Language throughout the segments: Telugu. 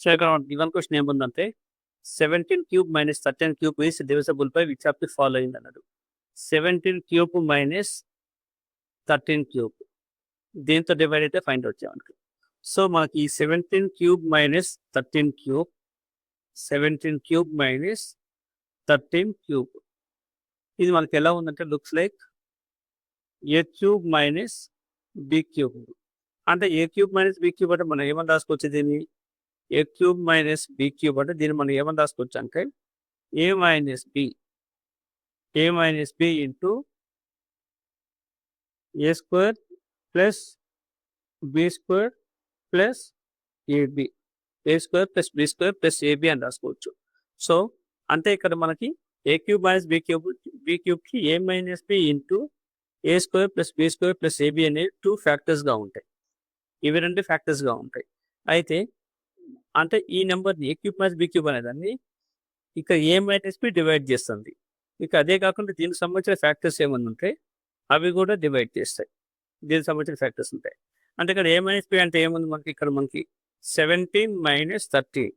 సో ఇక్కడ మనకి గివెన్ క్వెషన్ ఏముందంటే 17 cube minus 13 cube is divisible by which of the following అన్నాడు. 17 క్యూబ్ మైనస్ 13 క్యూబ్ దీంతో డివైడ్ అయితే ఫైండ్ అవుట్ చేయడానికి. సో మనకి ఈ 17 cube minus 13 cube 17 cube minus 13 cube ఇది మనకి ఎలా ఉందంటే looks like A cube minus B cube. అంటే A cube minus B cube అంటే మనం ఏమని రాసుకోవచ్చు దీన్ని A cube minus B cube అంటే దీన్ని మనం ఏమని రాసుకోవచ్చు అంటే A minus B into A square plus B square plus AB A square plus B square plus AB అని రాసుకోవచ్చు. సో అంటే ఇక్కడ మనకి ఏ క్యూబ్ మైనస్ బి క్యూబ్కి A minus B into A square plus B square plus AB అనేవి 2 ఫ్యాక్టర్స్గా ఉంటాయి. ఇవి 2 ఫ్యాక్టర్స్గా ఉంటాయి. అయితే అంటే ఈ నెంబర్ని ఏ క్యూబ్ మైనస్ బి క్యూబ్ అనేదాన్ని ఇక ఏ మైనస్ బి డివైడ్ చేస్తుంది. ఇక అదే కాకుండా దీనికి సంబంధించిన ఫ్యాక్టర్స్ ఏమన్నా ఉంటే అవి కూడా డివైడ్ చేస్తాయి. దీనికి సంబంధించిన ఫ్యాక్టర్స్ ఉంటాయి. అంటే ఇక్కడ ఏ మైనస్ బి అంటే ఏముంది మనకి ఇక్కడ మనకి 17 మైనస్ 13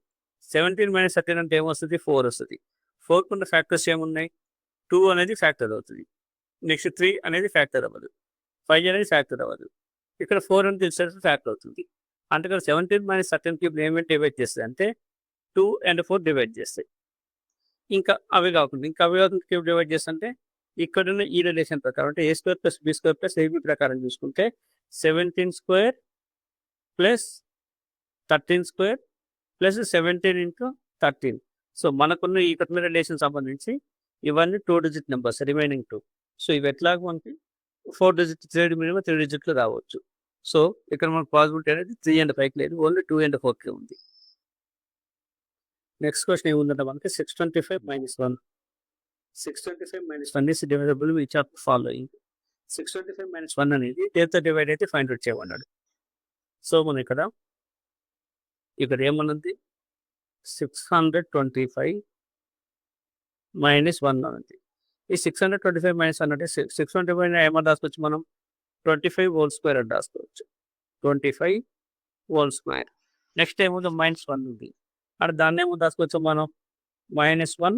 17 మైనస్ 13 అంటే ఏమొస్తుంది 4 వస్తుంది. 4 కున్న ఫ్యాక్టర్స్ ఏమున్నాయి 2 అనేది ఫ్యాక్టర్ అవుతుంది. నెక్స్ట్ 3 అనేది ఫ్యాక్టర్ అవ్వదు. 5 అనేది ఫ్యాక్టర్ అవ్వదు. ఇక్కడ 4 అనేది తెలిసేసి ఫ్యాక్టర్ అవుతుంది. అంటే ఇక్కడ 17 మైనస్ 13 క్యూబ్ ఏమేమి డివైడ్ చేస్తాయి అంటే 2 and 4 డివైడ్ చేస్తాయి. ఇంకా అవి కాకుండా క్యూబ్ డివైడ్ చేస్తుంటే ఇక్కడున్న ఈ రిలేషన్ ప్రకారం అంటే A square plus B square plus AB ప్రకారం చూసుకుంటే 17 square plus 13 square plus 17 into 13. So మనకున్న ఈ కఠిన రిలేషన్ సంబంధించి ఇవన్నీ 2 డిజిట్ నెంబర్స్ రిమైనింగ్ 2. సో ఇవి ఎట్లాగో మనకి 4 డిజిట్ 3 డిజిట్లు రావచ్చు. సో ఇక్కడ మనకు పాసిబిలిటీ అనేది 3 and 5 లేదు, ఓన్లీ 2 and 4 ఉంది. నెక్స్ట్ క్వశ్చన్ ఏముందంటే మనకి 625 minus 1 625 minus 1 is డివైడబుల్ which of following. 625 minus 1 అనేది దేంతో డివైడ్ అయితే ఫైండ్ అవుట్ చేయమన్నాడు. సో మనం ఇక్కడ ఏమన్నది 625 మైనస్ 1 అనేది ఈ 625 మైనస్ 1 అంటే 625 ఏమని రాసుకోవచ్చు మనం 25 హోల్ స్క్వేర్ అని రాసుకోవచ్చు. 25 హోల్ స్క్వేర్. నెక్స్ట్ ఏముంది మైనస్ 1 ఉంది అంటే దాన్ని ఏమో రాసుకోవచ్చు మనం -1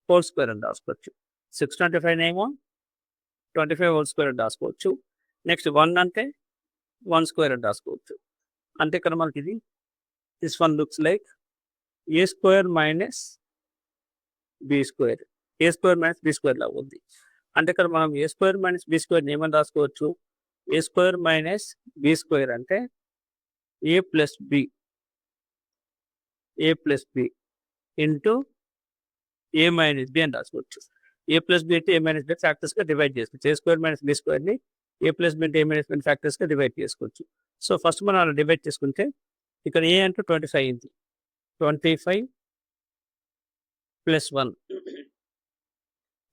హోల్ స్క్వేర్ అని రాసుకోవచ్చు. 625 ఏమో 25 హోల్ స్క్వేర్ అని రాసుకోవచ్చు. నెక్స్ట్ 1 అంటే 1 స్క్వేర్ అని రాసుకోవచ్చు. అంటే ఇక్కడ మనకి ఇది this one looks like A square minus B square A square minus B square లా ఉంది. అంటే ఇక్కడ మనం A square minus B square ఏమని రాసుకోవచ్చు A square minus B square అంటే A plus B into A minus B అని రాసుకోవచ్చు. ఏ ప్లస్ బి అంటే ఏ మైనస్ బి ఫ్యాక్టర్స్గా డివైడ్ చేసుకోవచ్చు. ఏ స్క్వేర్ మైనస్ బి స్క్వేర్ని ఏ ప్లస్ బి అంటే ఏ మైనస్ బి ఫ్యాక్టర్స్గా డివైడ్ చేసుకోవచ్చు. సో ఫస్ట్ మనం అలా డివైడ్ చేసుకుంటే ఇక్కడ ఏ అంటే 25 అయింది. 25 ప్లస్ 1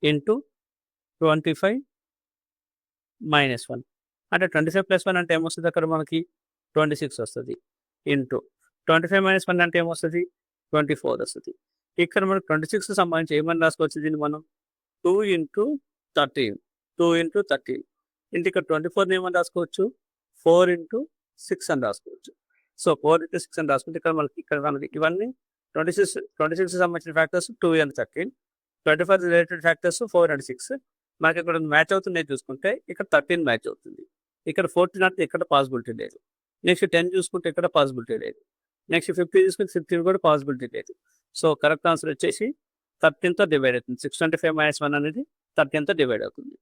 ఇంటూ 25 మైనస్ 1 అంటే 25 ప్లస్ 1 అంటే ఏమొస్తుంది అక్కడ మనకి 26 వస్తుంది. ఇంటూ 25 మైనస్ 1 అంటే ఏమొస్తుంది 24 వస్తుంది. ఇక్కడ మనకు 26 సంబంధించి ఏమని రాసుకోవచ్చు దీన్ని మనం 2 ఇంటూ 13 ఇంటూ ఇక్కడ 24 ఏమని రాసుకోవచ్చు 4 ఇంటూ 6 అని రాసుకోవచ్చు. సో 4 ఇంటూ 6 అని రాసుకుంటే ఇక్కడ మనకి ఇవన్నీ 26 సంబంధించిన factors 2 and 13 25 related factors 4 and 6 మనకి ఇక్కడ మ్యాచ్ అవుతున్నాయి చూసుకుంటే ఇక్కడ 13 మ్యాచ్ అవుతుంది. ఇక్కడ 14 అంటే ఇక్కడ పాసిబిలిటీ లేదు. నెక్స్ట్ 10 చూసుకుంటే ఇక్కడ పాసిబిలిటీ లేదు. నెక్స్ట్ 50 చూసుకుంటే 15 కూడా పాసిబిలిటీ లేదు. సో కరెక్ట్ ఆన్సర్ వచ్చేసి 13తో డివైడ్ అవుతుంది. 625 మైనస్ 1 అనేది 13తో డివైడ్ అవుతుంది.